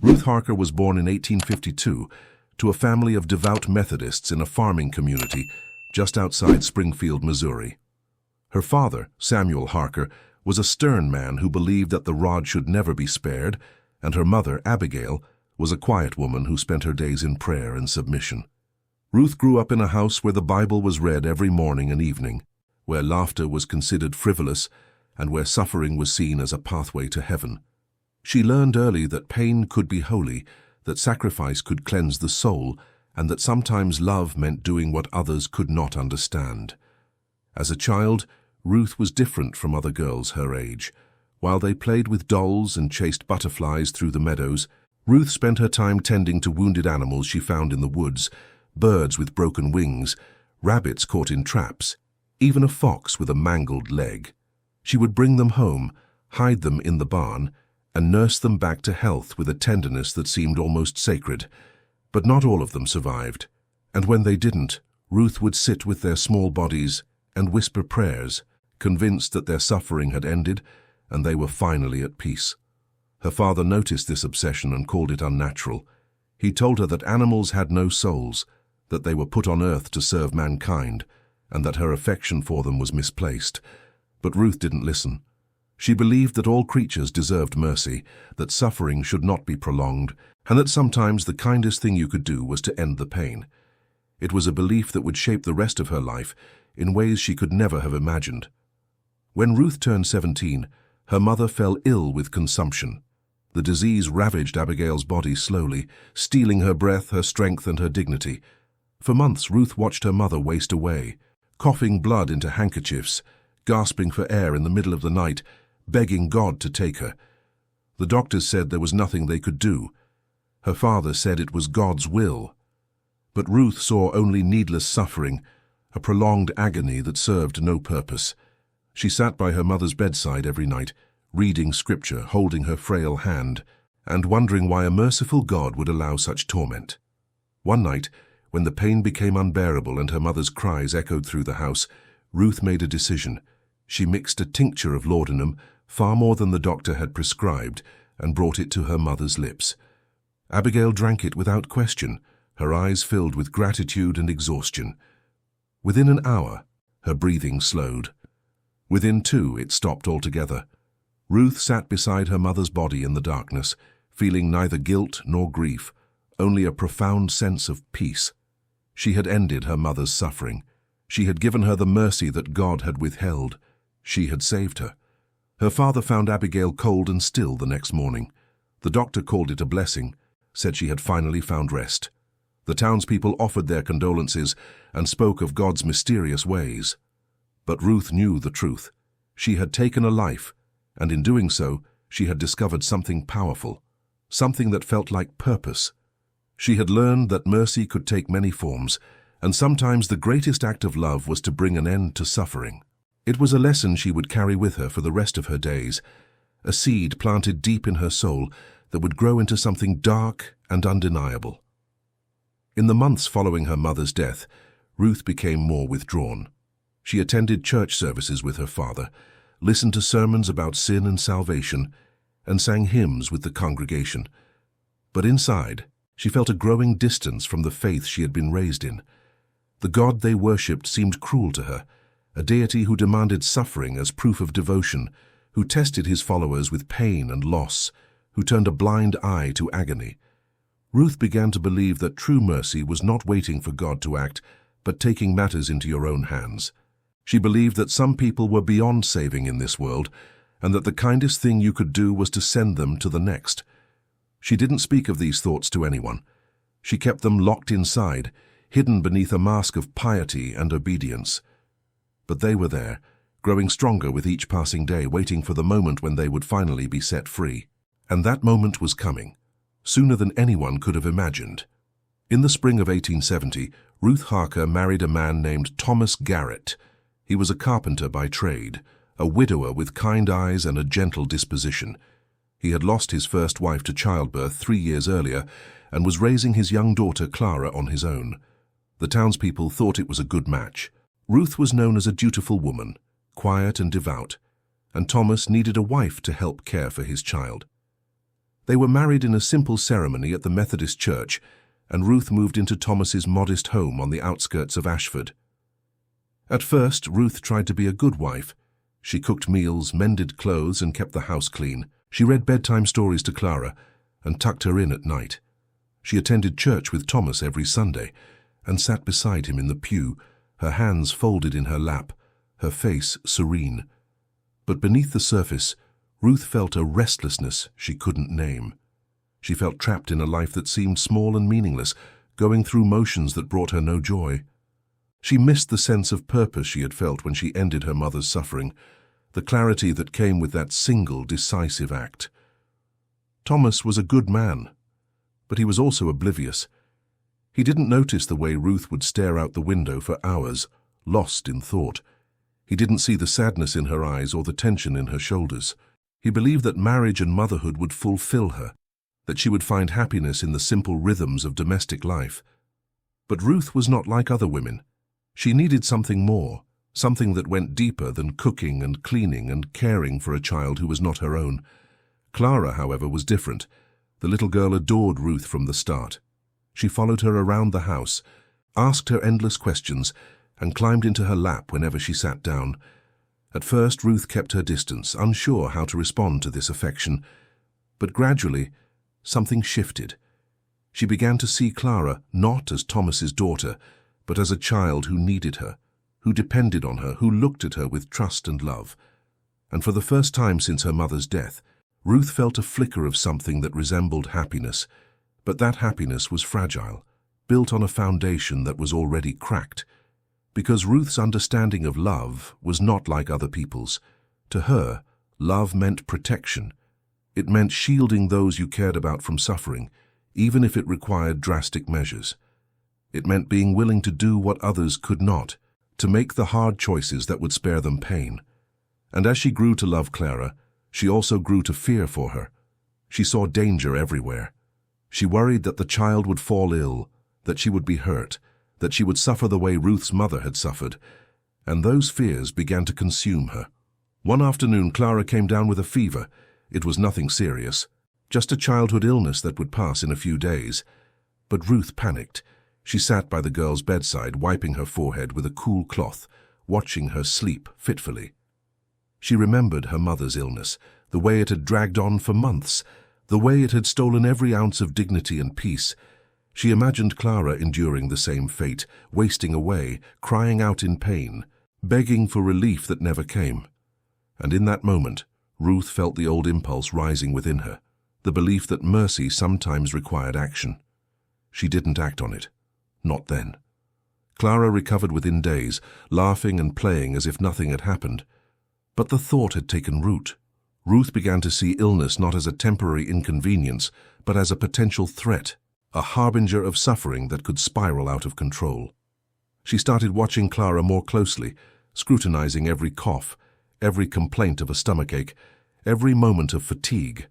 Ruth Harker was born in 1852 to a family of devout Methodists in a farming community just outside Springfield, Missouri. Her father, Samuel Harker, was a stern man who believed that the rod should never be spared, and her mother, Abigail, was a quiet woman who spent her days in prayer and submission. Ruth grew up in a house where the Bible was read every morning and evening, where laughter was considered frivolous, and where suffering was seen as a pathway to heaven. She learned early that pain could be holy, that sacrifice could cleanse the soul, and that sometimes love meant doing what others could not understand. As a child, Ruth was different from other girls her age. While they played with dolls and chased butterflies through the meadows, Ruth spent her time tending to wounded animals she found in the woods, birds with broken wings, rabbits caught in traps, even a fox with a mangled leg. She would bring them home, hide them in the barn, and nurse them back to health with a tenderness that seemed almost sacred. But not all of them survived, and when they didn't, Ruth would sit with their small bodies and whisper prayers, convinced that their suffering had ended and they were finally at peace. Her father noticed this obsession and called it unnatural. He told her that animals had no souls, that they were put on earth to serve mankind, and that her affection for them was misplaced. But Ruth didn't listen. She believed that all creatures deserved mercy, that suffering should not be prolonged, and that sometimes the kindest thing you could do was to end the pain. It was a belief that would shape the rest of her life in ways she could never have imagined. When Ruth turned 17, her mother fell ill with consumption. The disease ravaged Abigail's body slowly, stealing her breath, her strength, and her dignity. For months, Ruth watched her mother waste away, coughing blood into handkerchiefs, gasping for air in the middle of the night, begging God to take her. The doctors said there was nothing they could do. Her father said it was God's will. But Ruth saw only needless suffering, a prolonged agony that served no purpose. She sat by her mother's bedside every night, reading scripture, holding her frail hand, and wondering why a merciful God would allow such torment. One night, when the pain became unbearable and her mother's cries echoed through the house, Ruth made a decision. She mixed a tincture of laudanum, far more than the doctor had prescribed, and brought it to her mother's lips. Abigail drank it without question, her eyes filled with gratitude and exhaustion. Within an hour, her breathing slowed. Within 2, it stopped altogether. Ruth sat beside her mother's body in the darkness, feeling neither guilt nor grief, only a profound sense of peace. She had ended her mother's suffering. She had given her the mercy that God had withheld. She had saved her. Her father found Abigail cold and still the next morning. The doctor called it a blessing, said she had finally found rest. The townspeople offered their condolences and spoke of God's mysterious ways. But Ruth knew the truth. She had taken a life, and in doing so, she had discovered something powerful, something that felt like purpose. She had learned that mercy could take many forms, and sometimes the greatest act of love was to bring an end to suffering. It was a lesson she would carry with her for the rest of her days, a seed planted deep in her soul that would grow into something dark and undeniable. In the months following her mother's death, Ruth became more withdrawn. She attended church services with her father, listened to sermons about sin and salvation, and sang hymns with the congregation. But inside, she felt a growing distance from the faith she had been raised in. The God they worshipped seemed cruel to her, a deity who demanded suffering as proof of devotion, who tested his followers with pain and loss, who turned a blind eye to agony. Ruth began to believe that true mercy was not waiting for God to act, but taking matters into your own hands. She believed that some people were beyond saving in this world, and that the kindest thing you could do was to send them to the next. She didn't speak of these thoughts to anyone. She kept them locked inside, hidden beneath a mask of piety and obedience. But they were there, growing stronger with each passing day, waiting for the moment when they would finally be set free. And that moment was coming, sooner than anyone could have imagined. In the spring of 1870, Ruth Harker married a man named Thomas Garrett. He was a carpenter by trade, a widower with kind eyes and a gentle disposition. He had lost his first wife to childbirth 3 years earlier and was raising his young daughter Clara on his own. The townspeople thought it was a good match. Ruth was known as a dutiful woman, quiet and devout, and Thomas needed a wife to help care for his child. They were married in a simple ceremony at the Methodist church, and Ruth moved into Thomas's modest home on the outskirts of Ashford. At first, Ruth tried to be a good wife. She cooked meals, mended clothes, and kept the house clean. She read bedtime stories to Clara and tucked her in at night. She attended church with Thomas every Sunday and sat beside him in the pew, her hands folded in her lap, her face serene. But beneath the surface, Ruth felt a restlessness she couldn't name. She felt trapped in a life that seemed small and meaningless, going through motions that brought her no joy. She missed the sense of purpose she had felt when she ended her mother's suffering, the clarity that came with that single, decisive act. Thomas was a good man, but he was also oblivious. He didn't notice the way Ruth would stare out the window for hours, lost in thought. He didn't see the sadness in her eyes or the tension in her shoulders. He believed that marriage and motherhood would fulfill her, that she would find happiness in the simple rhythms of domestic life. But Ruth was not like other women. She needed something more, something that went deeper than cooking and cleaning and caring for a child who was not her own. Clara, however, was different. The little girl adored Ruth from the start. She followed her around the house, asked her endless questions, and climbed into her lap whenever she sat down. At first, Ruth kept her distance, unsure how to respond to this affection. But gradually, something shifted. She began to see Clara not as Thomas's daughter, but as a child who needed her, who depended on her, who looked at her with trust and love. And for the first time since her mother's death, Ruth felt a flicker of something that resembled happiness, but that happiness was fragile, built on a foundation that was already cracked. Because Ruth's understanding of love was not like other people's. To her, love meant protection. It meant shielding those you cared about from suffering, even if it required drastic measures. It meant being willing to do what others could not, to make the hard choices that would spare them pain. And as she grew to love Clara, she also grew to fear for her. She saw danger everywhere. She worried that the child would fall ill, that she would be hurt, that she would suffer the way Ruth's mother had suffered, and those fears began to consume her. One afternoon, Clara came down with a fever. It was nothing serious, just a childhood illness that would pass in a few days. But Ruth panicked. She sat by the girl's bedside, wiping her forehead with a cool cloth, watching her sleep fitfully. She remembered her mother's illness, the way it had dragged on for months, the way it had stolen every ounce of dignity and peace. She imagined Clara enduring the same fate, wasting away, crying out in pain, begging for relief that never came. And in that moment, Ruth felt the old impulse rising within her, the belief that mercy sometimes required action. She didn't act on it. Not then. Clara recovered within days, laughing and playing as if nothing had happened. But the thought had taken root. Ruth began to see illness not as a temporary inconvenience, but as a potential threat, a harbinger of suffering that could spiral out of control. She started watching Clara more closely, scrutinizing every cough, every complaint of a stomachache, every moment of fatigue.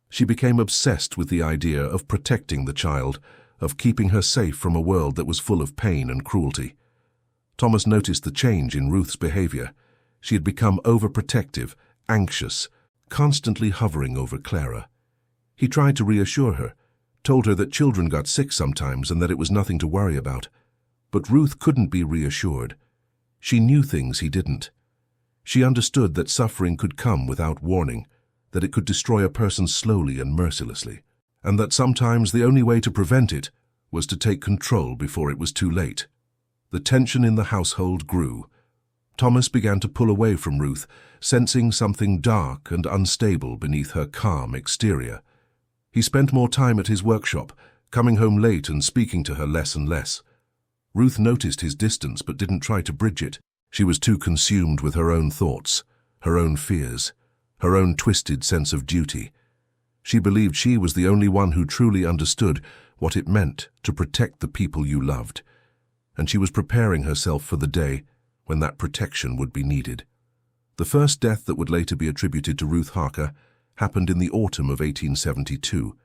She became obsessed with the idea of protecting the child, of keeping her safe from a world that was full of pain and cruelty. Thomas noticed the change in Ruth's behavior. She had become overprotective, anxious, constantly hovering over Clara. He tried to reassure her, told her that children got sick sometimes and that it was nothing to worry about. But Ruth couldn't be reassured. She knew things he didn't. She understood that suffering could come without warning, that it could destroy a person slowly and mercilessly, and that sometimes the only way to prevent it was to take control before it was too late. The tension in the household grew. Thomas began to pull away from Ruth, sensing something dark and unstable beneath her calm exterior. He spent more time at his workshop, coming home late and speaking to her less and less. Ruth noticed his distance but didn't try to bridge it. She was too consumed with her own thoughts, her own fears, her own twisted sense of duty. She believed she was the only one who truly understood what it meant to protect the people you loved, and she was preparing herself for the day when that protection would be needed. The first death that would later be attributed to Ruth Harker happened in the autumn of 1872.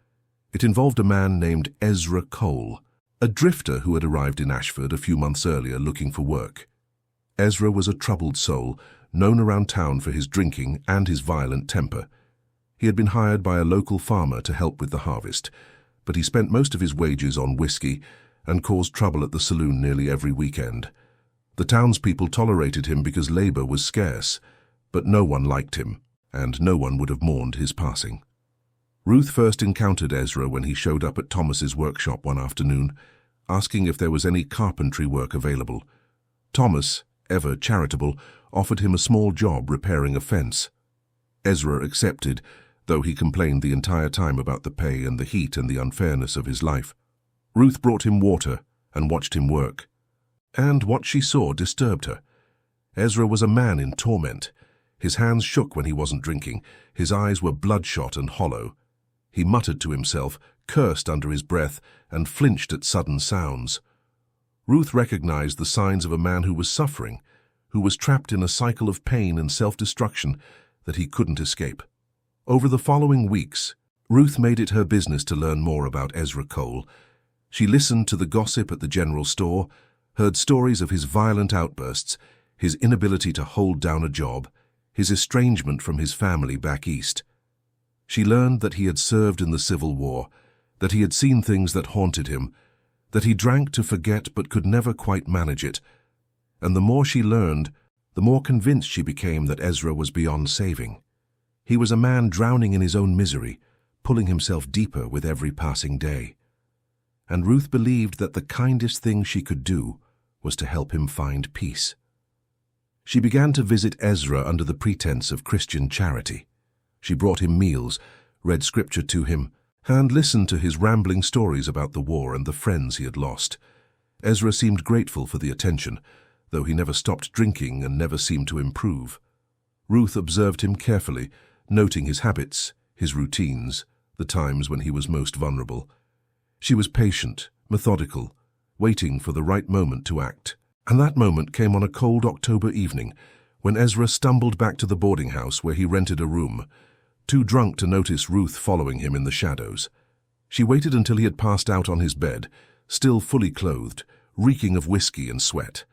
It involved a man named Ezra Cole, a drifter who had arrived in Ashford a few months earlier looking for work. Ezra was a troubled soul, known around town for his drinking and his violent temper. He had been hired by a local farmer to help with the harvest, but he spent most of his wages on whiskey and caused trouble at the saloon nearly every weekend. The townspeople tolerated him because labor was scarce, but no one liked him, and no one would have mourned his passing. Ruth first encountered Ezra when he showed up at Thomas's workshop one afternoon, asking if there was any carpentry work available. Thomas, ever charitable, offered him a small job repairing a fence. Ezra accepted, though he complained the entire time about the pay and the heat and the unfairness of his life. Ruth brought him water and watched him work. And what she saw disturbed her. Ezra was a man in torment. His hands shook when he wasn't drinking. His eyes were bloodshot and hollow. He muttered to himself, cursed under his breath, and flinched at sudden sounds. Ruth recognized the signs of a man who was suffering, who was trapped in a cycle of pain and self-destruction that he couldn't escape. Over the following weeks, Ruth made it her business to learn more about Ezra Cole. She listened to the gossip at the general store, heard stories of his violent outbursts, his inability to hold down a job, his estrangement from his family back east. She learned that he had served in the Civil War, that he had seen things that haunted him, that he drank to forget but could never quite manage it. And the more she learned, the more convinced she became that Ezra was beyond saving. He was a man drowning in his own misery, pulling himself deeper with every passing day. And Ruth believed that the kindest thing she could do was to help him find peace. She began to visit Ezra under the pretense of Christian charity. She brought him meals, read scripture to him, and listened to his rambling stories about the war and the friends he had lost. Ezra seemed grateful for the attention, though he never stopped drinking and never seemed to improve. Ruth observed him carefully, noting his habits, his routines, the times when he was most vulnerable. She was patient, methodical, waiting for the right moment to act. And that moment came on a cold October evening, when Ezra stumbled back to the boarding house where he rented a room, too drunk to notice Ruth following him in the shadows. She waited until he had passed out on his bed, still fully clothed, reeking of whiskey and sweat.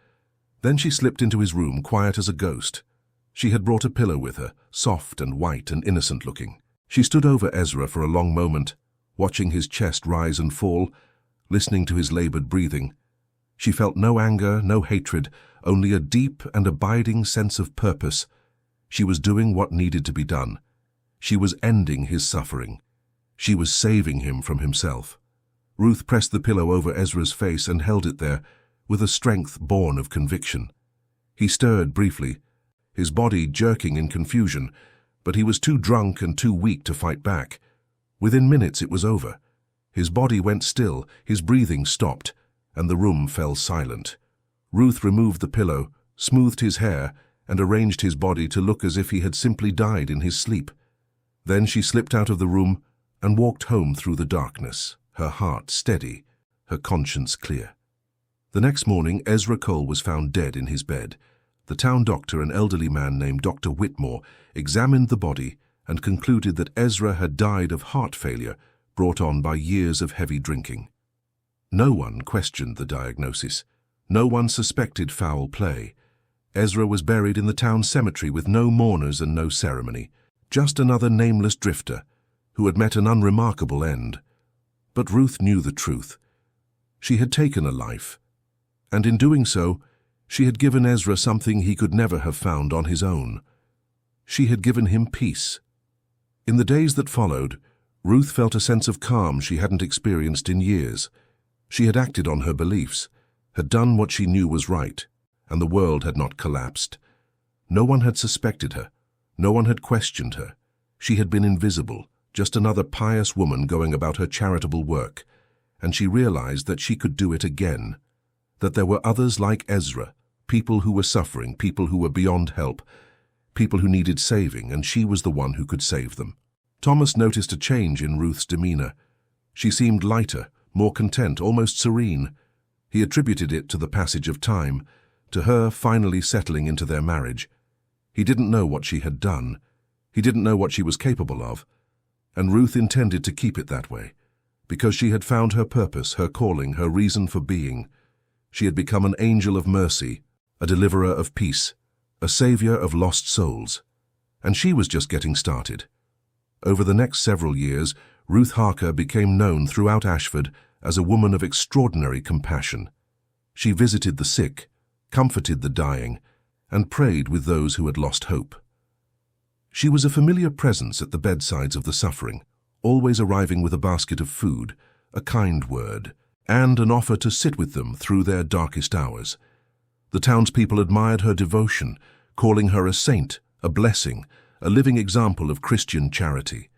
Then she slipped into his room, quiet as a ghost. She had brought a pillow with her, soft and white and innocent-looking. She stood over Ezra for a long moment, watching his chest rise and fall, listening to his labored breathing. She felt no anger, no hatred, only a deep and abiding sense of purpose. She was doing what needed to be done. She was ending his suffering. She was saving him from himself. Ruth pressed the pillow over Ezra's face and held it there, with a strength born of conviction. He stirred briefly, his body jerking in confusion, but he was too drunk and too weak to fight back. Within minutes it was over. His body went still, his breathing stopped, and the room fell silent. Ruth removed the pillow, smoothed his hair, and arranged his body to look as if he had simply died in his sleep. Then she slipped out of the room and walked home through the darkness, her heart steady, her conscience clear. The next morning, Ezra Cole was found dead in his bed. The town doctor, an elderly man named Dr. Whitmore, examined the body and concluded that Ezra had died of heart failure brought on by years of heavy drinking. No one questioned the diagnosis. No one suspected foul play. Ezra was buried in the town cemetery with no mourners and no ceremony. Just another nameless drifter who had met an unremarkable end. But Ruth knew the truth. She had taken a life, and in doing so, she had given Ezra something he could never have found on his own. She had given him peace. In the days that followed, Ruth felt a sense of calm she hadn't experienced in years. She had acted on her beliefs, had done what she knew was right, and the world had not collapsed. No one had suspected her. No one had questioned her. She had been invisible, just another pious woman going about her charitable work, and she realized that she could do it again, that there were others like Ezra, people who were suffering, people who were beyond help, people who needed saving, and she was the one who could save them. Thomas noticed a change in Ruth's demeanor. She seemed lighter, more content, almost serene. He attributed it to the passage of time, to her finally settling into their marriage. He didn't know what she had done. He didn't know what she was capable of. And Ruth intended to keep it that way, because she had found her purpose, her calling, her reason for being. She had become an angel of mercy, a deliverer of peace, a savior of lost souls. And she was just getting started. Over the next several years, Ruth Harker became known throughout Ashford as a woman of extraordinary compassion. She visited the sick, comforted the dying, and prayed with those who had lost hope. She was a familiar presence at the bedsides of the suffering, always arriving with a basket of food, a kind word, and an offer to sit with them through their darkest hours. The townspeople admired her devotion, calling her a saint, a blessing, a living example of Christian charity.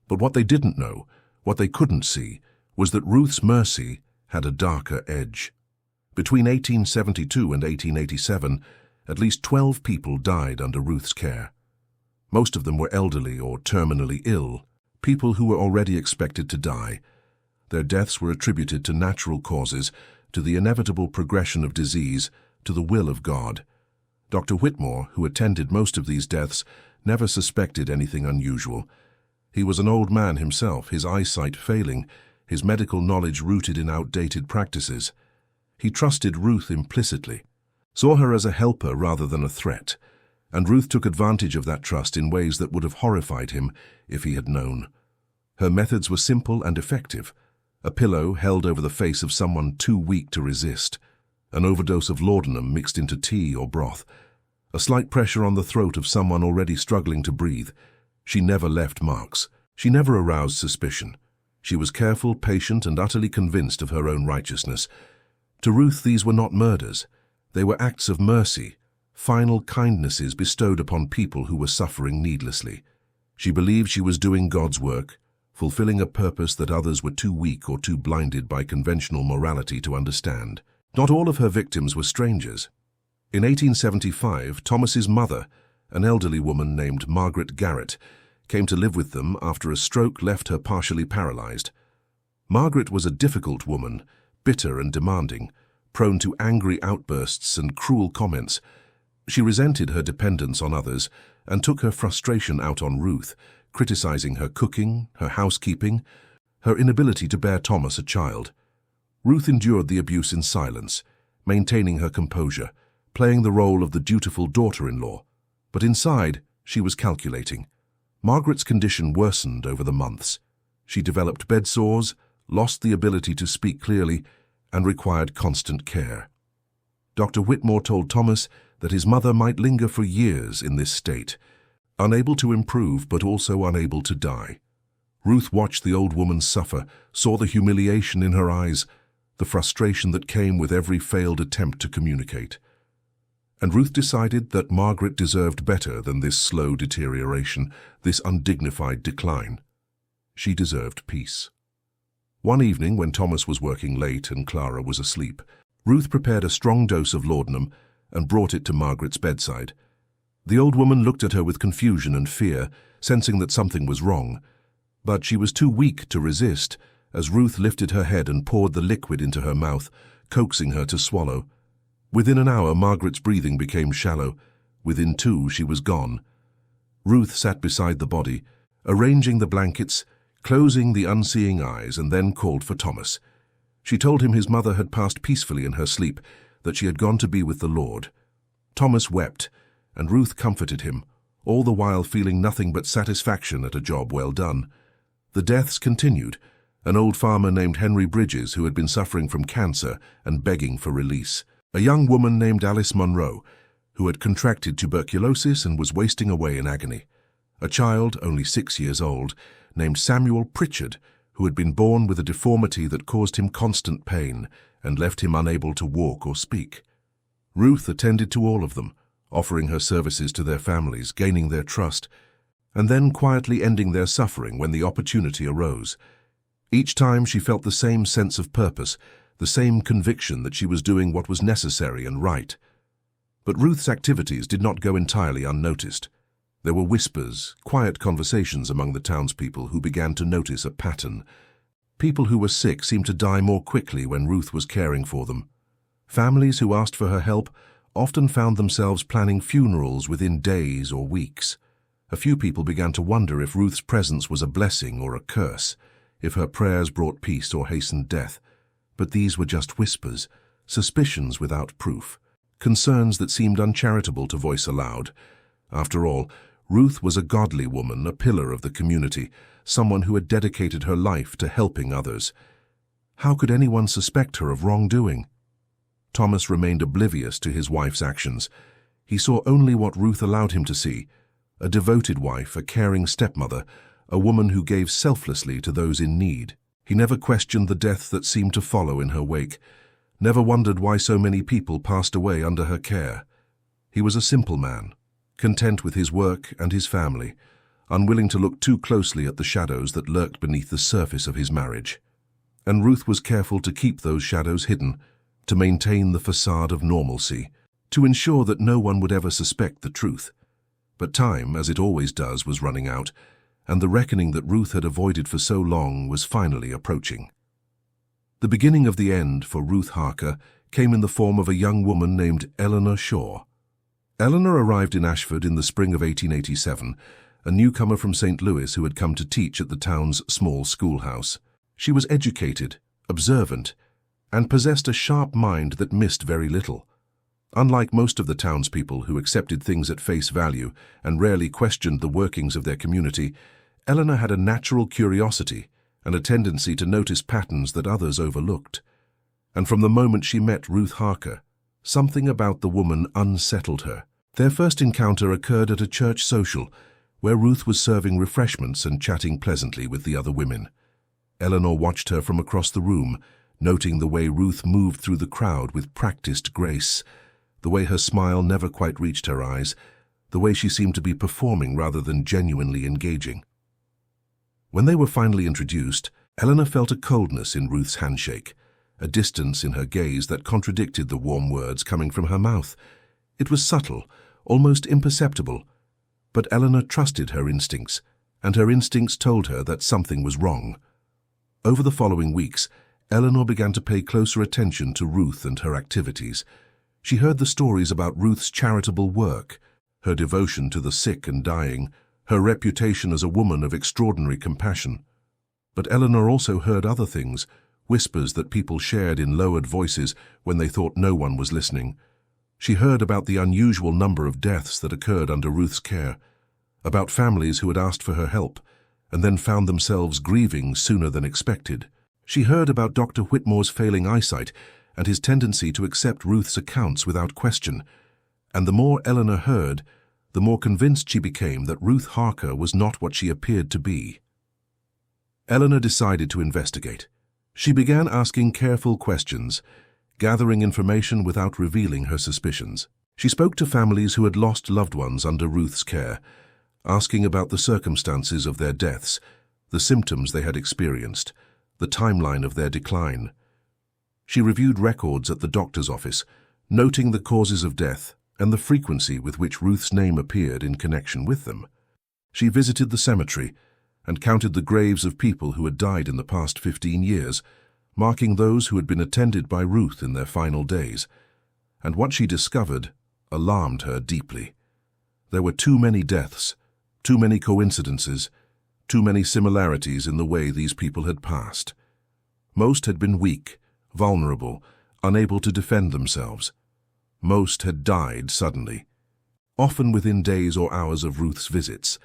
But what they didn't know, what they couldn't see, was that Ruth's mercy had a darker edge. Between 1872 and 1887, at least 12 people died under Ruth's care. Most of them were elderly or terminally ill, people who were already expected to die. Their deaths were attributed to natural causes, to the inevitable progression of disease, to the will of God. Dr. Whitmore, who attended most of these deaths, never suspected anything unusual. He was an old man himself, his eyesight failing, his medical knowledge rooted in outdated practices. He trusted Ruth implicitly, saw her as a helper rather than a threat, and Ruth took advantage of that trust in ways that would have horrified him if he had known. Her methods were simple and effective. A pillow held over the face of someone too weak to resist, an overdose of laudanum mixed into tea or broth, a slight pressure on the throat of someone already struggling to breathe. She never left marks. She never aroused suspicion. She was careful, patient, and utterly convinced of her own righteousness. To Ruth, these were not murders. They were acts of mercy, final kindnesses bestowed upon people who were suffering needlessly. She believed she was doing God's work, fulfilling a purpose that others were too weak or too blinded by conventional morality to understand. Not all of her victims were strangers. In 1875, Thomas's mother, an elderly woman named Margaret Garrett, came to live with them after a stroke left her partially paralyzed. Margaret was a difficult woman, bitter and demanding, prone to angry outbursts and cruel comments. She resented her dependence on others and took her frustration out on Ruth, criticizing her cooking, her housekeeping, her inability to bear Thomas a child. Ruth endured the abuse in silence, maintaining her composure, playing the role of the dutiful daughter-in-law. But inside, she was calculating. Margaret's condition worsened over the months. She developed bed sores, lost the ability to speak clearly, and required constant care. Dr. Whitmore told Thomas that his mother might linger for years in this state, unable to improve but also unable to die. Ruth watched the old woman suffer, saw the humiliation in her eyes, the frustration that came with every failed attempt to communicate. And Ruth decided that Margaret deserved better than this slow deterioration, this undignified decline. She deserved peace. One evening, when Thomas was working late and Clara was asleep, Ruth prepared a strong dose of laudanum and brought it to Margaret's bedside. The old woman looked at her with confusion and fear, sensing that something was wrong. But she was too weak to resist, as Ruth lifted her head and poured the liquid into her mouth, coaxing her to swallow. Within an hour, Margaret's breathing became shallow. Within 2, she was gone. Ruth sat beside the body, arranging the blankets, closing the unseeing eyes, and then called for Thomas. She told him his mother had passed peacefully in her sleep, that she had gone to be with the Lord. Thomas wept, and Ruth comforted him, all the while feeling nothing but satisfaction at a job well done. The deaths continued. An old farmer named Henry Bridges, who had been suffering from cancer and begging for release. A young woman named Alice Munro, who had contracted tuberculosis and was wasting away in agony. A child, only 6 years old, named Samuel Pritchard, who had been born with a deformity that caused him constant pain and left him unable to walk or speak. Ruth attended to all of them, offering her services to their families, gaining their trust, and then quietly ending their suffering when the opportunity arose. Each time she felt the same sense of purpose, the same conviction that she was doing what was necessary and right. But Ruth's activities did not go entirely unnoticed. There were whispers, quiet conversations among the townspeople who began to notice a pattern. People who were sick seemed to die more quickly when Ruth was caring for them. Families who asked for her help often found themselves planning funerals within days or weeks. A few people began to wonder if Ruth's presence was a blessing or a curse, if her prayers brought peace or hastened death. But these were just whispers, suspicions without proof, concerns that seemed uncharitable to voice aloud. After all, Ruth was a godly woman, a pillar of the community, someone who had dedicated her life to helping others. How could anyone suspect her of wrongdoing? Thomas remained oblivious to his wife's actions. He saw only what Ruth allowed him to see: a devoted wife, a caring stepmother, a woman who gave selflessly to those in need. He never questioned the death that seemed to follow in her wake, never wondered why so many people passed away under her care. He was a simple man, content with his work and his family, unwilling to look too closely at the shadows that lurked beneath the surface of his marriage. And Ruth was careful to keep those shadows hidden, to maintain the facade of normalcy, to ensure that no one would ever suspect the truth. But time, as it always does, was running out, and the reckoning that Ruth had avoided for so long was finally approaching. The beginning of the end for Ruth Harker came in the form of a young woman named Eleanor Shaw. Eleanor arrived in Ashford in the spring of 1887, a newcomer from St. Louis who had come to teach at the town's small schoolhouse. She was educated, observant, and possessed a sharp mind that missed very little. Unlike most of the townspeople who accepted things at face value and rarely questioned the workings of their community, Eleanor had a natural curiosity and a tendency to notice patterns that others overlooked. And from the moment she met Ruth Harker, something about the woman unsettled her. Their first encounter occurred at a church social, where Ruth was serving refreshments and chatting pleasantly with the other women. Eleanor watched her from across the room, noting the way Ruth moved through the crowd with practiced grace, the way her smile never quite reached her eyes, the way she seemed to be performing rather than genuinely engaging. When they were finally introduced, Eleanor felt a coldness in Ruth's handshake, a distance in her gaze that contradicted the warm words coming from her mouth. It was subtle, almost imperceptible, but Eleanor trusted her instincts, and her instincts told her that something was wrong. Over the following weeks, Eleanor began to pay closer attention to Ruth and her activities. She heard the stories about Ruth's charitable work, her devotion to the sick and dying, her reputation as a woman of extraordinary compassion. But Eleanor also heard other things, whispers that people shared in lowered voices when they thought no one was listening. She heard about the unusual number of deaths that occurred under Ruth's care, about families who had asked for her help and then found themselves grieving sooner than expected. She heard about Dr. Whitmore's failing eyesight and his tendency to accept Ruth's accounts without question. And the more Eleanor heard, the more convinced she became that Ruth Harker was not what she appeared to be. Eleanor decided to investigate. She began asking careful questions, gathering information without revealing her suspicions. She spoke to families who had lost loved ones under Ruth's care, asking about the circumstances of their deaths, the symptoms they had experienced, the timeline of their decline. She reviewed records at the doctor's office, noting the causes of death and the frequency with which Ruth's name appeared in connection with them. She visited the cemetery and counted the graves of people who had died in the past 15 years, marking those who had been attended by Ruth in their final days. And what she discovered alarmed her deeply. There were too many deaths, too many coincidences, too many similarities in the way these people had passed. Most had been weak, vulnerable, unable to defend themselves. Most had died suddenly, often within days or hours of Ruth's visits,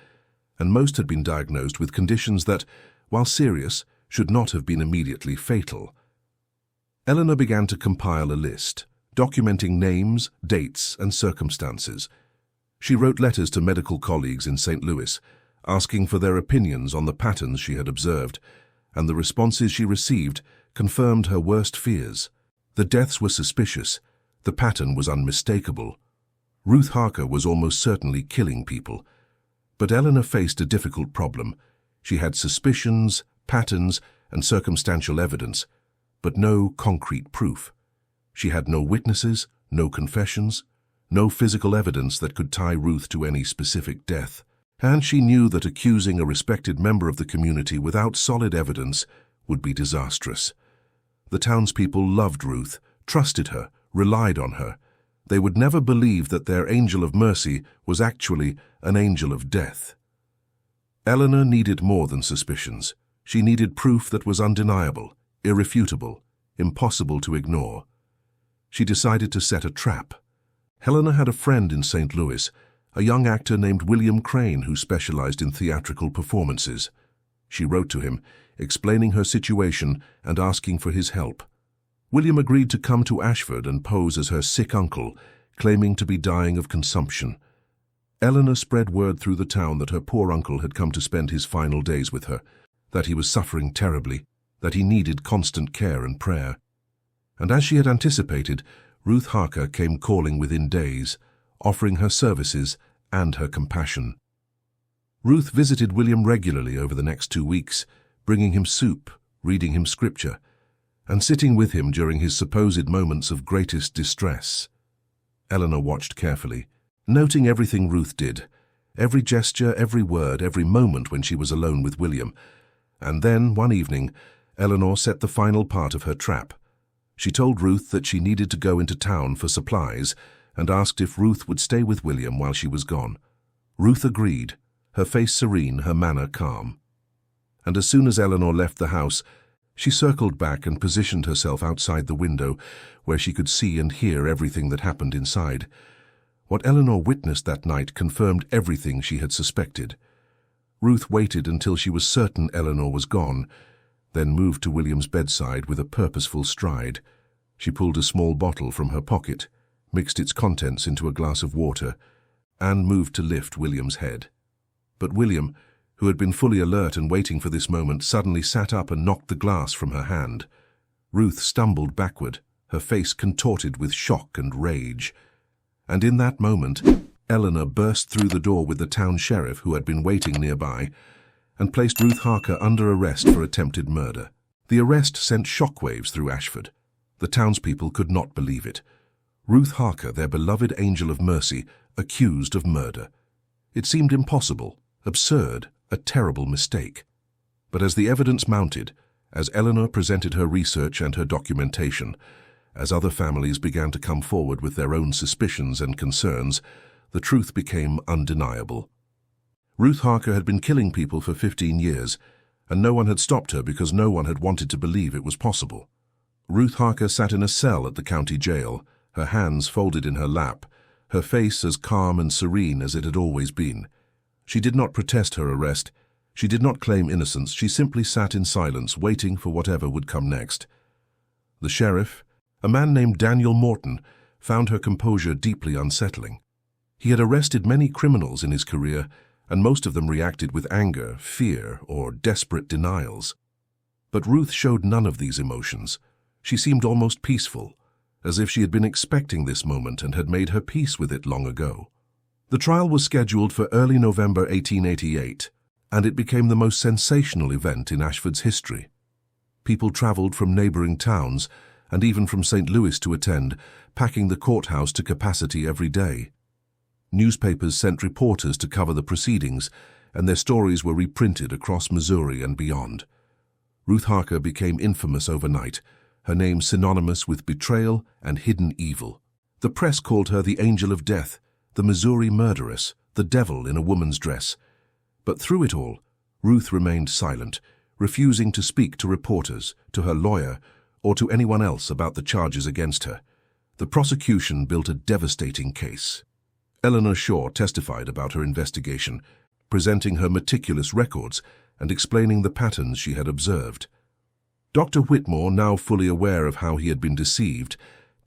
and most had been diagnosed with conditions that, while serious, should not have been immediately fatal. Eleanor began to compile a list, documenting names, dates, and circumstances. She wrote letters to medical colleagues in St. Louis, asking for their opinions on the patterns she had observed, and the responses she received confirmed her worst fears. The deaths were suspicious, the pattern was unmistakable. Ruth Harker was almost certainly killing people. But Eleanor faced a difficult problem. She had suspicions, patterns, and circumstantial evidence, but no concrete proof. She had no witnesses, no confessions, no physical evidence that could tie Ruth to any specific death. And she knew that accusing a respected member of the community without solid evidence would be disastrous. The townspeople loved Ruth, trusted her, relied on her. They would never believe that their angel of mercy was actually an angel of death. Eleanor needed more than suspicions. She needed proof that was undeniable, irrefutable, impossible to ignore. She decided to set a trap. Eleanor had a friend in St. Louis, a young actor named William Crane who specialized in theatrical performances. She wrote to him, explaining her situation and asking for his help. William agreed to come to Ashford and pose as her sick uncle, claiming to be dying of consumption. Eleanor spread word through the town that her poor uncle had come to spend his final days with her, that he was suffering terribly, that he needed constant care and prayer. And as she had anticipated, Ruth Harker came calling within days, offering her services and her compassion. Ruth visited William regularly over the next 2 weeks, bringing him soup, reading him scripture, and sitting with him during his supposed moments of greatest distress. Eleanor watched carefully, noting everything Ruth did, every gesture, every word, every moment when she was alone with William. And then, one evening, Eleanor set the final part of her trap. She told Ruth that she needed to go into town for supplies and asked if Ruth would stay with William while she was gone. Ruth agreed, her face serene, her manner calm. And as soon as Eleanor left the house, she circled back and positioned herself outside the window where she could see and hear everything that happened inside. What Eleanor witnessed that night confirmed everything she had suspected. Ruth waited until she was certain Eleanor was gone, then moved to William's bedside with a purposeful stride. She pulled a small bottle from her pocket, mixed its contents into a glass of water, and moved to lift William's head. But William, who had been fully alert and waiting for this moment, suddenly sat up and knocked the glass from her hand. Ruth stumbled backward, her face contorted with shock and rage. And in that moment, Eleanor burst through the door with the town sheriff who had been waiting nearby and placed Ruth Harker under arrest for attempted murder. The arrest sent shockwaves through Ashford. The townspeople could not believe it. Ruth Harker, their beloved angel of mercy, accused of murder. It seemed impossible, absurd, a terrible mistake. But as the evidence mounted, as Eleanor presented her research and her documentation, as other families began to come forward with their own suspicions and concerns, the truth became undeniable. Ruth Harker had been killing people for 15 years, and no one had stopped her because no one had wanted to believe it was possible. Ruth Harker sat in a cell at the county jail, her hands folded in her lap, her face as calm and serene as it had always been. She did not protest her arrest. She did not claim innocence. She simply sat in silence, waiting for whatever would come next. The sheriff, a man named Daniel Morton, found her composure deeply unsettling. He had arrested many criminals in his career, and most of them reacted with anger, fear, or desperate denials. But Ruth showed none of these emotions. She seemed almost peaceful, as if she had been expecting this moment and had made her peace with it long ago. The trial was scheduled for early November 1888, and it became the most sensational event in Ashford's history. People traveled from neighboring towns, and even from St. Louis to attend, packing the courthouse to capacity every day. Newspapers sent reporters to cover the proceedings, and their stories were reprinted across Missouri and beyond. Ruth Harker became infamous overnight, her name synonymous with betrayal and hidden evil. The press called her the Angel of Death, the Missouri murderess, the devil in a woman's dress. But through it all, Ruth remained silent, refusing to speak to reporters, to her lawyer, or to anyone else about the charges against her. The prosecution built a devastating case. Eleanor Shaw testified about her investigation, presenting her meticulous records and explaining the patterns she had observed. Dr. Whitmore, now fully aware of how he had been deceived,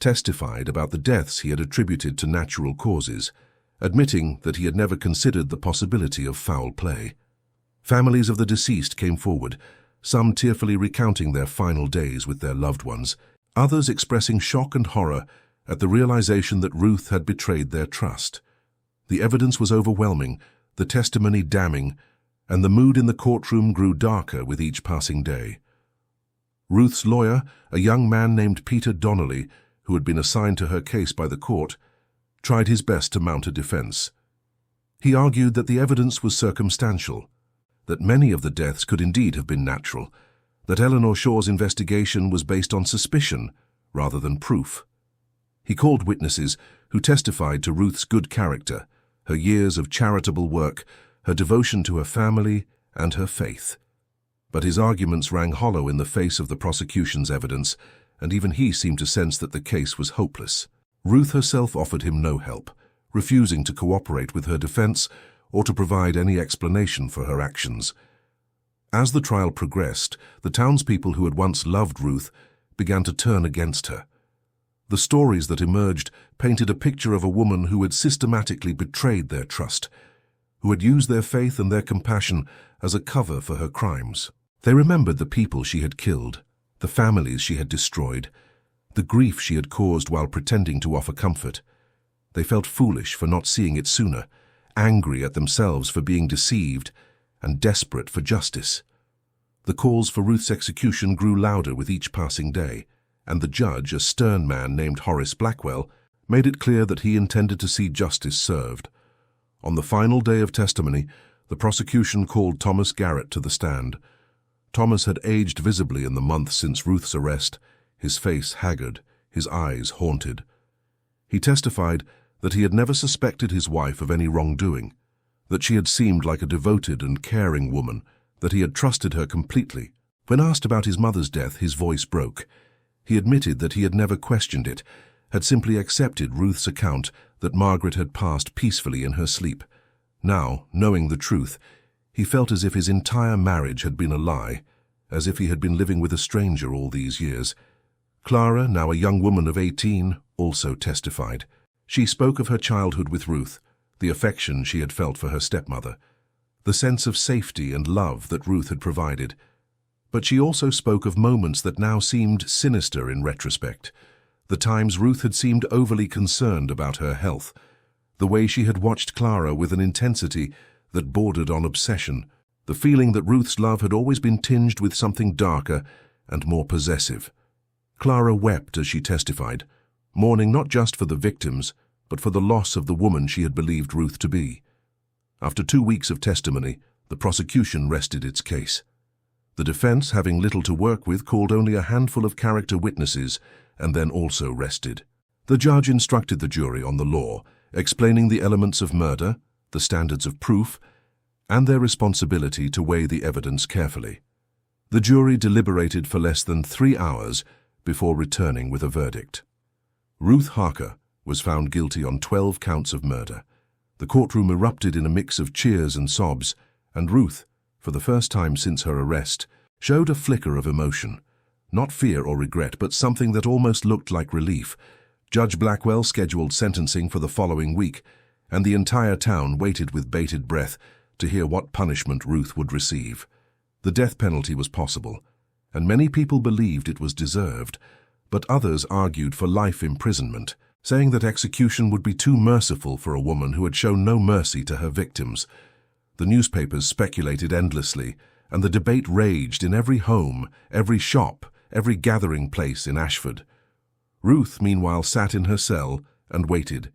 testified about the deaths he had attributed to natural causes, admitting that he had never considered the possibility of foul play. Families of the deceased came forward, some tearfully recounting their final days with their loved ones, others expressing shock and horror at the realization that Ruth had betrayed their trust. The evidence was overwhelming, the testimony damning, and the mood in the courtroom grew darker with each passing day. Ruth's lawyer, a young man named Peter Donnelly, who had been assigned to her case by the court, tried his best to mount a defense. He argued that the evidence was circumstantial, that many of the deaths could indeed have been natural, that Eleanor Shaw's investigation was based on suspicion rather than proof. He called witnesses who testified to Ruth's good character, her years of charitable work, her devotion to her family, and her faith. But his arguments rang hollow in the face of the prosecution's evidence, and even he seemed to sense that the case was hopeless. Ruth herself offered him no help, refusing to cooperate with her defense or to provide any explanation for her actions. As the trial progressed, the townspeople who had once loved Ruth began to turn against her. The stories that emerged painted a picture of a woman who had systematically betrayed their trust, who had used their faith and their compassion as a cover for her crimes. They remembered the people she had killed, the families she had destroyed, the grief she had caused while pretending to offer comfort. They felt foolish for not seeing it sooner, angry at themselves for being deceived, and desperate for justice. The calls for Ruth's execution grew louder with each passing day, and the judge, a stern man named Horace Blackwell, made it clear that he intended to see justice served. On the final day of testimony, the prosecution called Thomas Garrett to the stand. Thomas had aged visibly in the months since Ruth's arrest, his face haggard, his eyes haunted. He testified that he had never suspected his wife of any wrongdoing, that she had seemed like a devoted and caring woman, that he had trusted her completely. When asked about his mother's death, his voice broke. He admitted that he had never questioned it, had simply accepted Ruth's account that Margaret had passed peacefully in her sleep. Now, knowing the truth, he felt as if his entire marriage had been a lie, as if he had been living with a stranger all these years. Clara, now a young woman of 18, also testified. She spoke of her childhood with Ruth, the affection she had felt for her stepmother, the sense of safety and love that Ruth had provided. But she also spoke of moments that now seemed sinister in retrospect, the times Ruth had seemed overly concerned about her health, the way she had watched Clara with an intensity that bordered on obsession, the feeling that Ruth's love had always been tinged with something darker and more possessive. Clara wept as she testified, mourning not just for the victims, but for the loss of the woman she had believed Ruth to be. After 2 weeks of testimony, the prosecution rested its case. The defense, having little to work with, called only a handful of character witnesses and then also rested. The judge instructed the jury on the law, explaining the elements of murder, the standards of proof, and their responsibility to weigh the evidence carefully. The jury deliberated for less than 3 hours before returning with a verdict. Ruth Harker was found guilty on 12 counts of murder. The courtroom erupted in a mix of cheers and sobs, and Ruth, for the first time since her arrest, showed a flicker of emotion. Not fear or regret, but something that almost looked like relief. Judge Blackwell scheduled sentencing for the following week, and the entire town waited with bated breath to hear what punishment Ruth would receive. The death penalty was possible, and many people believed it was deserved, but others argued for life imprisonment, saying that execution would be too merciful for a woman who had shown no mercy to her victims. The newspapers speculated endlessly, and the debate raged in every home, every shop, every gathering place in Ashford. Ruth, meanwhile, sat in her cell and waited,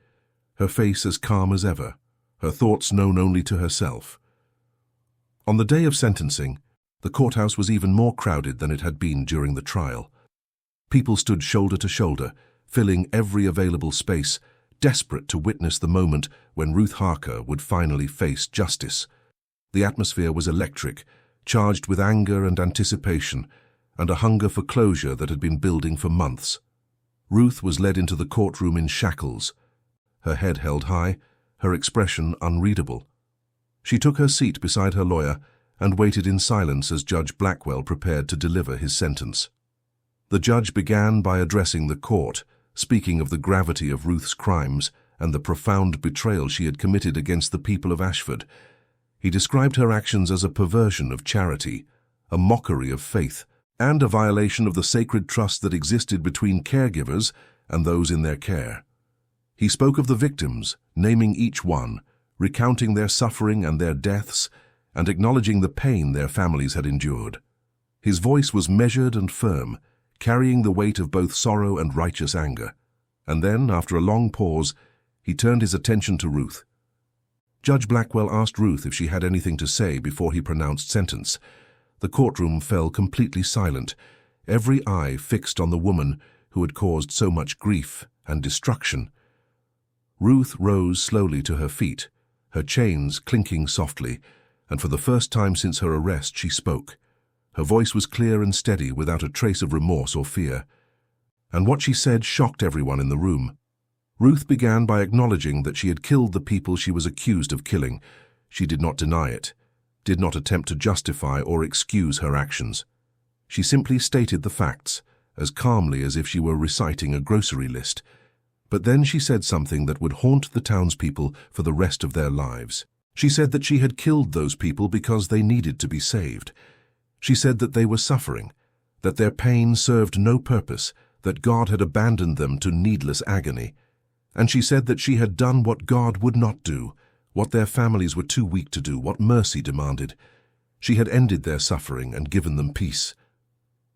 her face as calm as ever, her thoughts known only to herself. On the day of sentencing, the courthouse was even more crowded than it had been during the trial. People stood shoulder to shoulder, filling every available space, desperate to witness the moment when Ruth Harker would finally face justice. The atmosphere was electric, charged with anger and anticipation, and a hunger for closure that had been building for months. Ruth was led into the courtroom in shackles, her head held high, her expression unreadable. She took her seat beside her lawyer and waited in silence as Judge Blackwell prepared to deliver his sentence. The judge began by addressing the court, speaking of the gravity of Ruth's crimes and the profound betrayal she had committed against the people of Ashford. He described her actions as a perversion of charity, a mockery of faith, and a violation of the sacred trust that existed between caregivers and those in their care. He spoke of the victims, naming each one, recounting their suffering and their deaths, and acknowledging the pain their families had endured. His voice was measured and firm, carrying the weight of both sorrow and righteous anger. And then, after a long pause, he turned his attention to Ruth. Judge Blackwell asked Ruth if she had anything to say before he pronounced sentence. The courtroom fell completely silent, every eye fixed on the woman who had caused so much grief and destruction. Ruth rose slowly to her feet, her chains clinking softly, and for the first time since her arrest she spoke. Her voice was clear and steady, without a trace of remorse or fear. And what she said shocked everyone in the room. Ruth began by acknowledging that she had killed the people she was accused of killing. She did not deny it, did not attempt to justify or excuse her actions. She simply stated the facts, as calmly as if she were reciting a grocery list. But then she said something that would haunt the townspeople for the rest of their lives. She said that she had killed those people because they needed to be saved. She said that they were suffering, that their pain served no purpose, that God had abandoned them to needless agony. And she said that she had done what God would not do, what their families were too weak to do, what mercy demanded. She had ended their suffering and given them peace.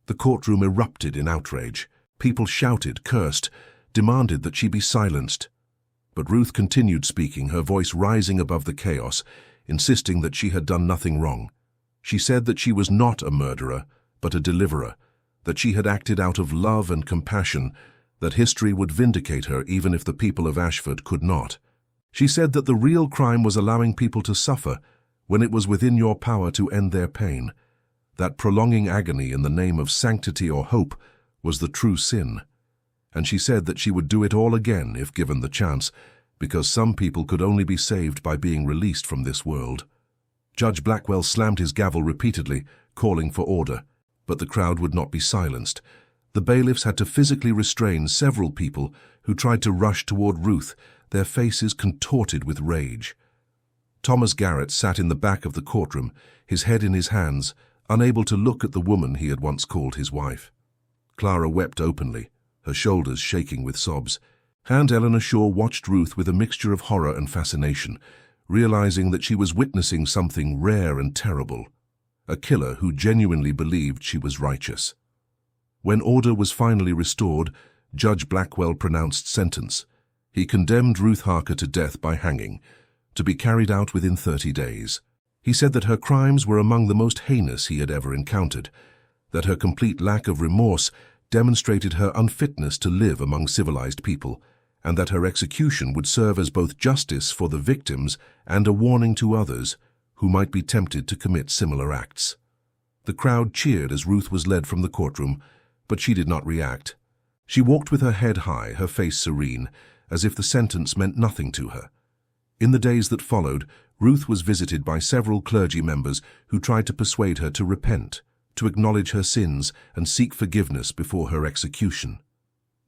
The courtroom erupted in outrage. People shouted, cursed, demanded that she be silenced. But Ruth continued speaking, her voice rising above the chaos, insisting that she had done nothing wrong. She said that she was not a murderer, but a deliverer, that she had acted out of love and compassion, that history would vindicate her even if the people of Ashford could not. She said that the real crime was allowing people to suffer when it was within your power to end their pain, that prolonging agony in the name of sanctity or hope was the true sin. And she said that she would do it all again if given the chance, because some people could only be saved by being released from this world. Judge Blackwell slammed his gavel repeatedly, calling for order, but the crowd would not be silenced. The bailiffs had to physically restrain several people who tried to rush toward Ruth, their faces contorted with rage. Thomas Garrett sat in the back of the courtroom, his head in his hands, unable to look at the woman he had once called his wife. Clara wept openly, her shoulders shaking with sobs. Aunt Eleanor Shaw watched Ruth with a mixture of horror and fascination, realizing that she was witnessing something rare and terrible, a killer who genuinely believed she was righteous. When order was finally restored, Judge Blackwell pronounced sentence. He condemned Ruth Harker to death by hanging, to be carried out within 30 days. He said that her crimes were among the most heinous he had ever encountered, that her complete lack of remorse demonstrated her unfitness to live among civilized people, and that her execution would serve as both justice for the victims and a warning to others who might be tempted to commit similar acts. The crowd cheered as Ruth was led from the courtroom, but she did not react. She walked with her head high, her face serene, as if the sentence meant nothing to her. In the days that followed, Ruth was visited by several clergy members who tried to persuade her to repent, to acknowledge her sins and seek forgiveness before her execution.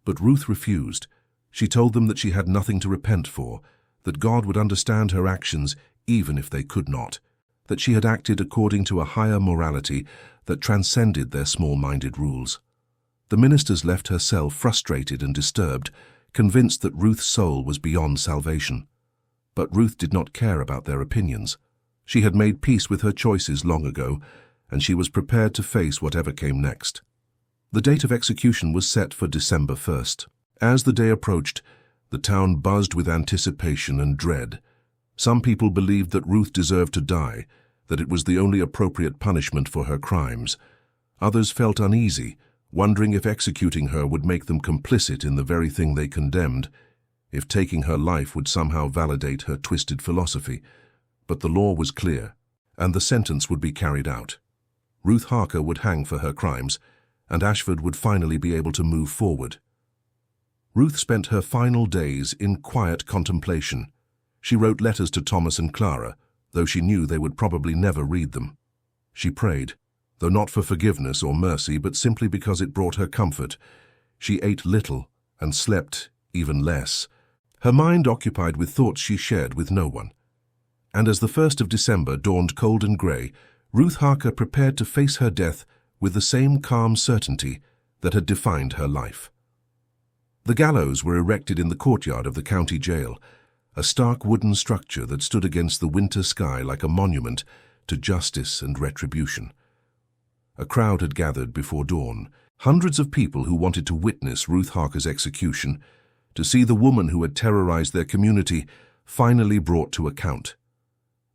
But Ruth refused. She told them that she had nothing to repent for, that God would understand her actions even if they could not, that she had acted according to a higher morality that transcended their small-minded rules. The ministers left her cell frustrated and disturbed, convinced that Ruth's soul was beyond salvation. But Ruth did not care about their opinions. She had made peace with her choices long ago, and she was prepared to face whatever came next. The date of execution was set for December 1st. As the day approached, the town buzzed with anticipation and dread. Some people believed that Ruth deserved to die, that it was the only appropriate punishment for her crimes. Others felt uneasy, wondering if executing her would make them complicit in the very thing they condemned, if taking her life would somehow validate her twisted philosophy. But the law was clear, and the sentence would be carried out. Ruth Harker would hang for her crimes, and Ashford would finally be able to move forward. Ruth spent her final days in quiet contemplation. She wrote letters to Thomas and Clara, though she knew they would probably never read them. She prayed, though not for forgiveness or mercy, but simply because it brought her comfort. She ate little and slept even less, her mind occupied with thoughts she shared with no one. And as the 1st of December dawned cold and grey, Ruth Harker prepared to face her death with the same calm certainty that had defined her life. The gallows were erected in the courtyard of the county jail, a stark wooden structure that stood against the winter sky like a monument to justice and retribution. A crowd had gathered before dawn, hundreds of people who wanted to witness Ruth Harker's execution, to see the woman who had terrorized their community finally brought to account.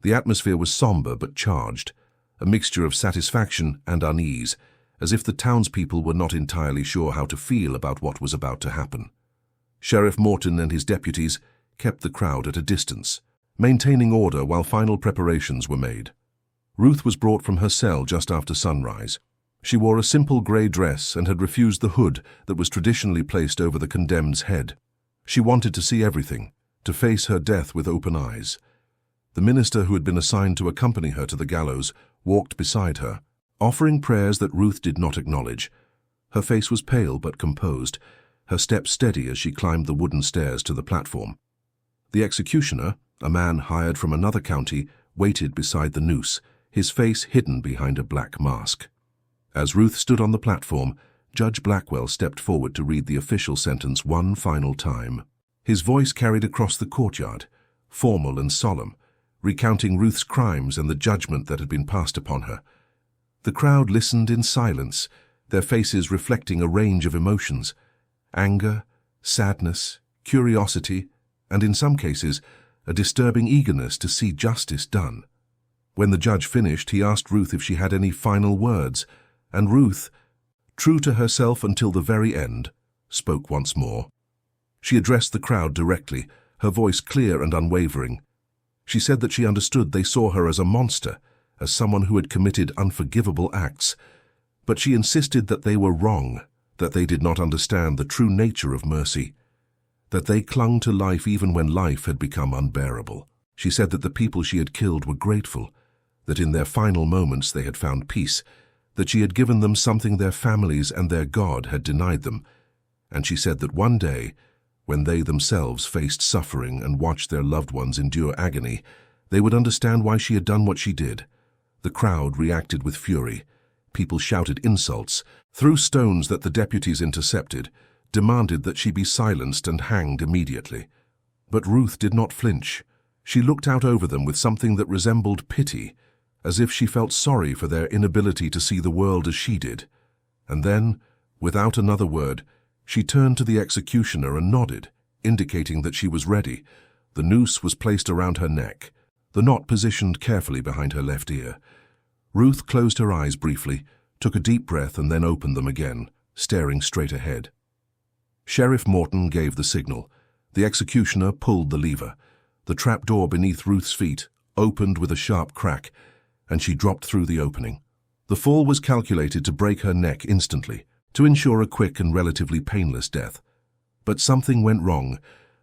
The atmosphere was somber but charged, a mixture of satisfaction and unease, as if the townspeople were not entirely sure how to feel about what was about to happen. Sheriff Morton and his deputies kept the crowd at a distance, maintaining order while final preparations were made. Ruth was brought from her cell just after sunrise. She wore a simple grey dress and had refused the hood that was traditionally placed over the condemned's head. She wanted to see everything, to face her death with open eyes. The minister who had been assigned to accompany her to the gallows walked beside her, offering prayers that Ruth did not acknowledge. Her face was pale but composed, her steps steady as she climbed the wooden stairs to the platform. The executioner, a man hired from another county, waited beside the noose, his face hidden behind a black mask. As Ruth stood on the platform, Judge Blackwell stepped forward to read the official sentence one final time. His voice carried across the courtyard, formal and solemn, recounting Ruth's crimes and the judgment that had been passed upon her. The crowd listened in silence, their faces reflecting a range of emotions: anger, sadness, curiosity, and in some cases, a disturbing eagerness to see justice done. When the judge finished, he asked Ruth if she had any final words, and Ruth, true to herself until the very end, spoke once more. She addressed the crowd directly, her voice clear and unwavering. She said that she understood they saw her as a monster, as someone who had committed unforgivable acts, but she insisted that they were wrong, that they did not understand the true nature of mercy, that they clung to life even when life had become unbearable. She said that the people she had killed were grateful, that in their final moments they had found peace, that she had given them something their families and their God had denied them, and she said that one day, when they themselves faced suffering and watched their loved ones endure agony, they would understand why she had done what she did. The crowd reacted with fury. People shouted insults, threw stones that the deputies intercepted, demanded that she be silenced and hanged immediately. But Ruth did not flinch. She looked out over them with something that resembled pity, as if she felt sorry for their inability to see the world as she did. And then, without another word, she turned to the executioner and nodded, indicating that she was ready. The noose was placed around her neck, the knot positioned carefully behind her left ear. Ruth closed her eyes briefly, took a deep breath and then opened them again, staring straight ahead. Sheriff Morton gave the signal. The executioner pulled the lever. The trapdoor beneath Ruth's feet opened with a sharp crack, and she dropped through the opening. The fall was calculated to break her neck instantly, to ensure a quick and relatively painless death. But something went wrong.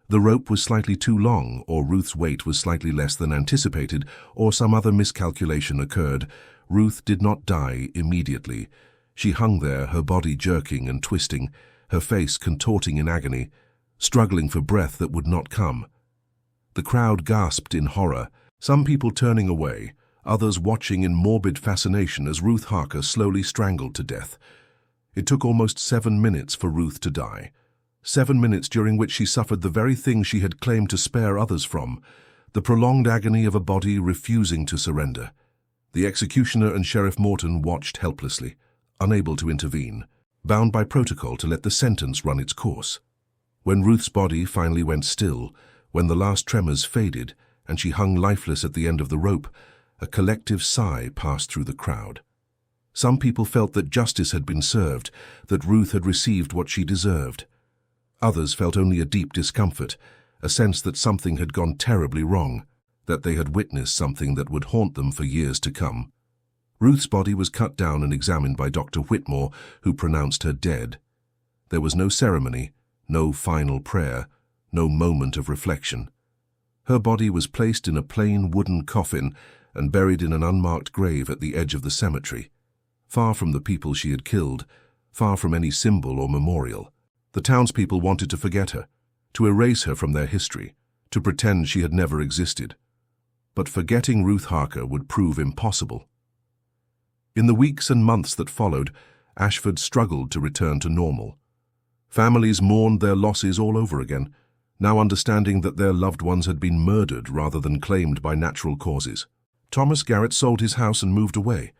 The rope was slightly too long, or Ruth's weight was slightly less than anticipated, or some other miscalculation occurred. Ruth did not die immediately. She hung there, her body jerking and twisting, her face contorting in agony, struggling for breath that would not come. The crowd gasped in horror, some people turning away, others watching in morbid fascination as Ruth Harker slowly strangled to death. It took almost 7 minutes for Ruth to die. 7 minutes during which she suffered the very thing she had claimed to spare others from, the prolonged agony of a body refusing to surrender. The executioner and Sheriff Morton watched helplessly, unable to intervene, bound by protocol to let the sentence run its course. When Ruth's body finally went still, when the last tremors faded and she hung lifeless at the end of the rope, a collective sigh passed through the crowd. Some people felt that justice had been served, that Ruth had received what she deserved. Others felt only a deep discomfort, a sense that something had gone terribly wrong, that they had witnessed something that would haunt them for years to come. Ruth's body was cut down and examined by Dr. Whitmore, who pronounced her dead. There was no ceremony, no final prayer, no moment of reflection. Her body was placed in a plain wooden coffin and buried in an unmarked grave at the edge of the cemetery, far from the people she had killed, far from any symbol or memorial. The townspeople wanted to forget her, to erase her from their history, to pretend she had never existed. But forgetting Ruth Harker would prove impossible. In the weeks and months that followed, Ashford struggled to return to normal. Families mourned their losses all over again, now understanding that their loved ones had been murdered rather than claimed by natural causes. Thomas Garrett sold his house and moved away,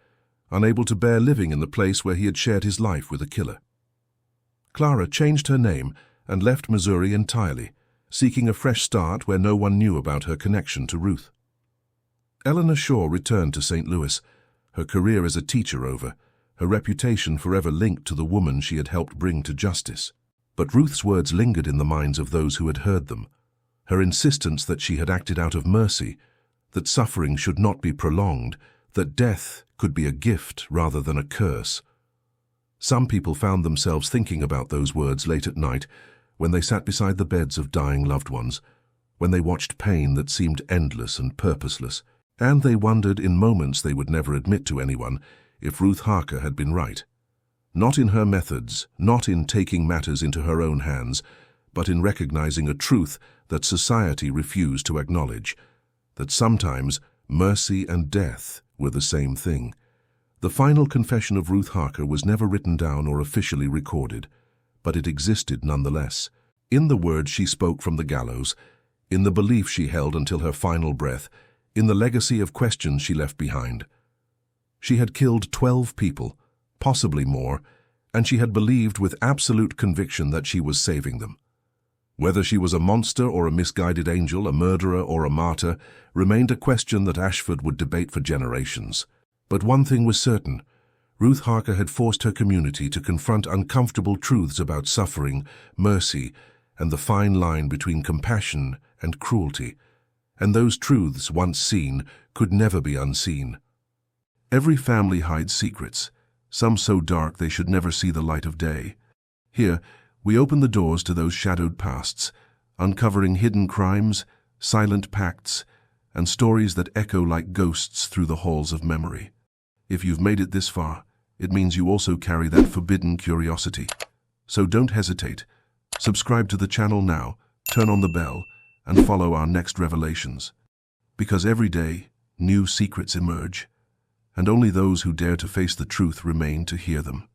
unable to bear living in the place where he had shared his life with a killer. Clara changed her name and left Missouri entirely, seeking a fresh start where no one knew about her connection to Ruth. Eleanor Shaw returned to St. Louis, her career as a teacher over, her reputation forever linked to the woman she had helped bring to justice. But Ruth's words lingered in the minds of those who had heard them, her insistence that she had acted out of mercy, that suffering should not be prolonged, that death could be a gift rather than a curse. Some people found themselves thinking about those words late at night, when they sat beside the beds of dying loved ones, when they watched pain that seemed endless and purposeless, and they wondered in moments they would never admit to anyone if Ruth Harker had been right. Not in her methods, not in taking matters into her own hands, but in recognizing a truth that society refused to acknowledge, that sometimes mercy and death were the same thing. The final confession of Ruth Harker was never written down or officially recorded, but it existed nonetheless. In the words she spoke from the gallows, in the belief she held until her final breath, in the legacy of questions she left behind. She had killed 12 people, possibly more, and she had believed with absolute conviction that she was saving them. Whether she was a monster or a misguided angel, a murderer or a martyr, remained a question that Ashford would debate for generations. But one thing was certain: Ruth Harker had forced her community to confront uncomfortable truths about suffering, mercy, and the fine line between compassion and cruelty. And those truths, once seen, could never be unseen. Every family hides secrets, some so dark they should never see the light of day. Here, we open the doors to those shadowed pasts, uncovering hidden crimes, silent pacts, and stories that echo like ghosts through the halls of memory. If you've made it this far, it means you also carry that forbidden curiosity. So don't hesitate. Subscribe to the channel now, turn on the bell, and follow our next revelations. Because every day, new secrets emerge, and only those who dare to face the truth remain to hear them.